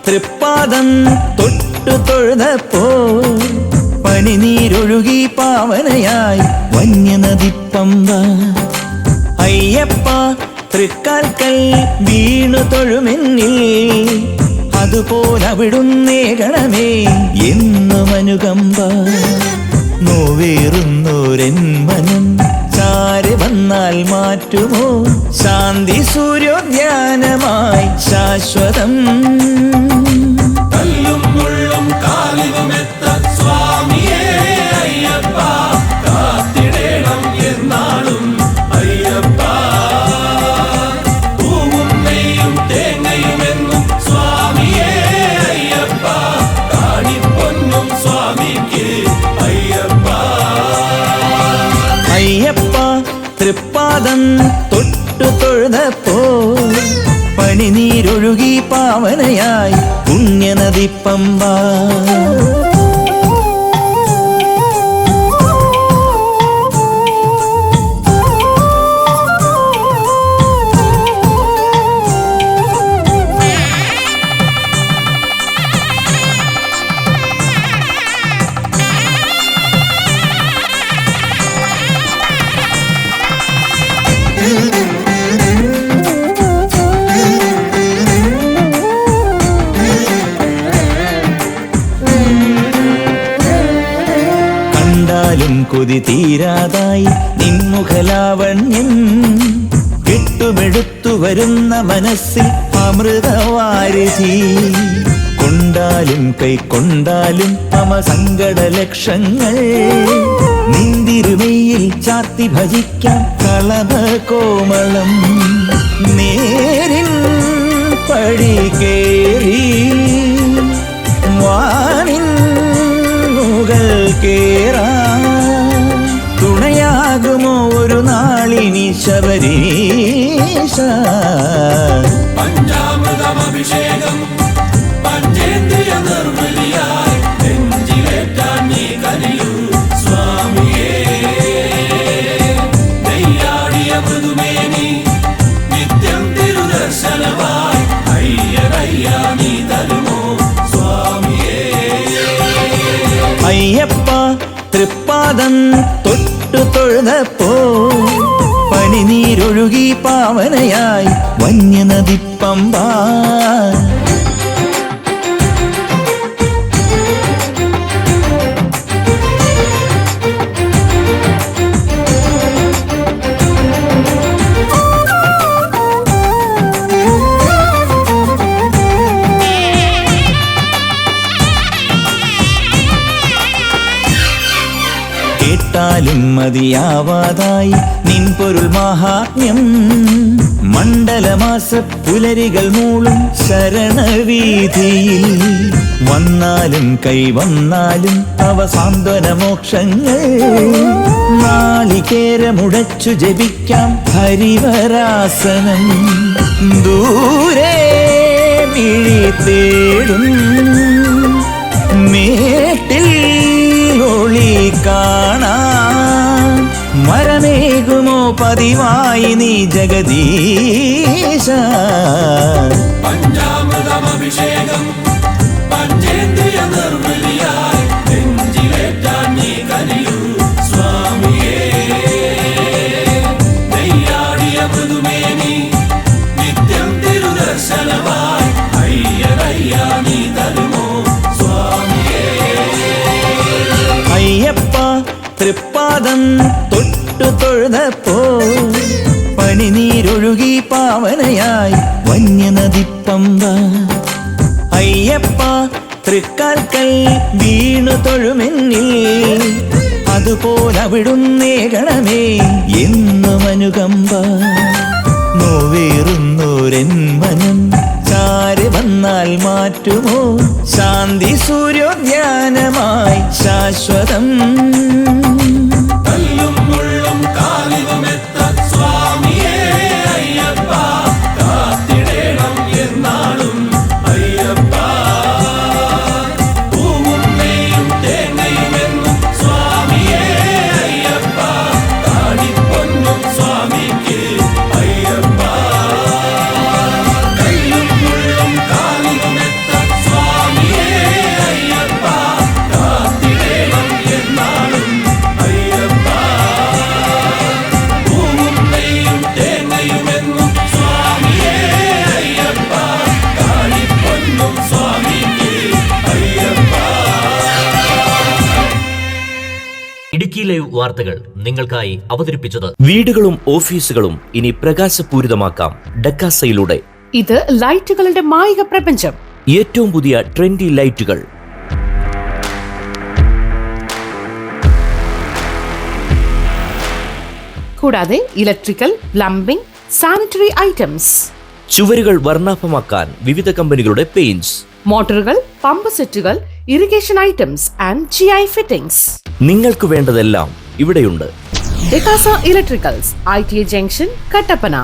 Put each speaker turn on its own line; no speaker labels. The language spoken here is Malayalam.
തൃപ്പാദം തൊട്ടു തൊഴുതപ്പോ പനിനീരൊഴുകി പാവനയായി വന്യനദിപ്പമ്പ. അയ്യപ്പ തൃക്കാൽക്കൽ വീണു തൊഴുമെന്നിൽ അതുപോലവിടുന്നേകണമേ എന്നും അനുകമ്പ. നോവേറുന്നോരെൻ മനം ചാരി വന്നാൽ മാറ്റുമോ ശാന്തി സൂര്യോദ്യാനമായി ശാശ്വതം.
കല്ലും മുള്ളും കാലിലുമെത്ത സ്വാമിയേ അയ്യപ്പ, കാത്തിടേണം എന്നാളും അയ്യപ്പ. പൂവും നെയ്യും തേങ്ങയുമെന്നും സ്വാമിയേ അയ്യപ്പ, കാണിപ്പൊന്നും സ്വാമിക്ക് അയ്യപ്പ.
അയ്യപ്പ തൃപ്പാദം തൊട്ടു തൊഴുതപ്പോ പനിനീരൊഴുകി പാവനയായി പുണ്യനദിപ്പമ്പ. കണ്ടാലും കൊതി തീരാതായി നിൻമുഖലാവണ്യം, കെട്ടുമെടുത്തു വരുന്ന മനസ്സിൽ അമൃതവാരിധി. കൊണ്ടാലും കൈക്കൊണ്ടാലും മമ സങ്കട ലക്ഷങ്ങൾ നിന്തിരുമയിൽ ചാത്തി ഭജിക്കാം കളഭ കോമളം. നേരിൻ പടി കേറി വാനിൻ മുകൾ കേറാ, തുണയാകുമോ ഒരു നാളിനി ശബരീശ.
പഞ്ചാമൃതമഭിഷേകം പഞ്ചേന്ദ്രിയ നിർമ്മലിയായി നെഞ്ചിലേറ്റാൻ നീ കനിയൂ സ്വാമിയേ. നെയ്യാടിയ മൃദുമേനി നിത്യം തിരുദർശനമായി അയ്യനയ്യാ നീ തരുമോ സ്വാമിയേ.
അയ്യപ്പ തൃപ്പാദം തൊട്ടു തൊഴുതപ്പോ പനിനീരൊഴുകി പാവനയായി വന്യനദിപ്പമ്പ. കേട്ടാലും മതിയാവാതായി നിൻ പൊരുൾ മാഹാത്മ്യം, മണ്ഡലമാസ പുലരികൾ മൂളും ശരണവീതിയിൽ. വന്നാലും കൈവന്നാലും അവ സാന്ത്വന മോക്ഷങ്ങൾ, നാളികേരമുടച്ചു ജപിക്കാം ഹരിവരാസനം. ദൂരെ മിഴി തേടും മേട്ടിൽ ഒളി കാണാൻ, മരമേകുമോ പതിവായി നീ ജഗദീശ.
പഞ്ചാമൃതമഭിഷേകം പഞ്ചേന്ദ്രിയ നിർമ്മലിയായി നെഞ്ചിലേറ്റാൻ നീ കനിയൂ സ്വാമിയേ. നെയ്യാടിയ മൃദുമേനി നിത്യം തിരുദർശനമായി അയ്യനയ്യാ നീ തരുമോ സ്വാമിയേ.
അയ്യപ്പ തൃപ്പാദം തൊട്ടു തൊഴുതപ്പോ പനിനീരൊഴുകി പാവനയായി വന്യനദിപ്പമ്പ. അയ്യപ്പ തൃക്കാൽക്കൽ വീണു തൊഴുമെന്നിൽ അതുപോലവിടുന്നേകണമേ എന്നും അനുകമ്പ. നോവേറുന്നോരെൻ മനം ചാരി വന്നാൽ മാറ്റുമോ ശാന്തി സൂര്യോദ്യാനമായി ശാശ്വതം.
കല്ലും മുള്ളും കാലിലുമെത്ത സ്വാമിയേ അയ്യപ്പ, കാത്തിടേണം എന്നാളും അയ്യപ്പ. പൂവും നെയ്യും തേങ്ങയുമെന്നും സ്വാമിയേ അയ്യപ്പ, കാണിപ്പൊന്നും സ്വാമിക്ക് അയ്യപ്പ. കല്ലും മുള്ളും കാലിലുമെത്ത
ലൈവ് വാർത്തകൾ നിങ്ങൾക്കായി അവതരിപ്പിച്ചത്
വീടുകളും ഓഫീസുകളും ഇനി പ്രകാശപൂരിതമാക്കാം ഡക്കാസയിലൂടെ.
ഇത് ലൈറ്റുകളുടെ മായിക പ്രപഞ്ചം.
ഏറ്റവും പുതിയ ട്രെൻഡി ലൈറ്റുകൾ,
കൂടാതെ ഇലക്ട്രിക്കൽ, പ്ലംബിംഗ്, സാനിറ്ററി ഐറ്റംസ്,
ചുവരുകൾ വർണ്ണാഭമാക്കാൻ വിവിധ കമ്പനികളുടെ പെയിന്റ്സ്,
മോട്ടോറുകൾ, പമ്പ് സെറ്റുകൾ, irrigation items and GI fittings.
നിങ്ങൾക്ക് വേണ്ടതെല്ലാം ഇവിടെയുണ്ട്.
ഡെക്കാസ ഇലക്ട്രിക്കൽസ്, ITA ജംഗ്ഷൻ, കട്ടപ്പന.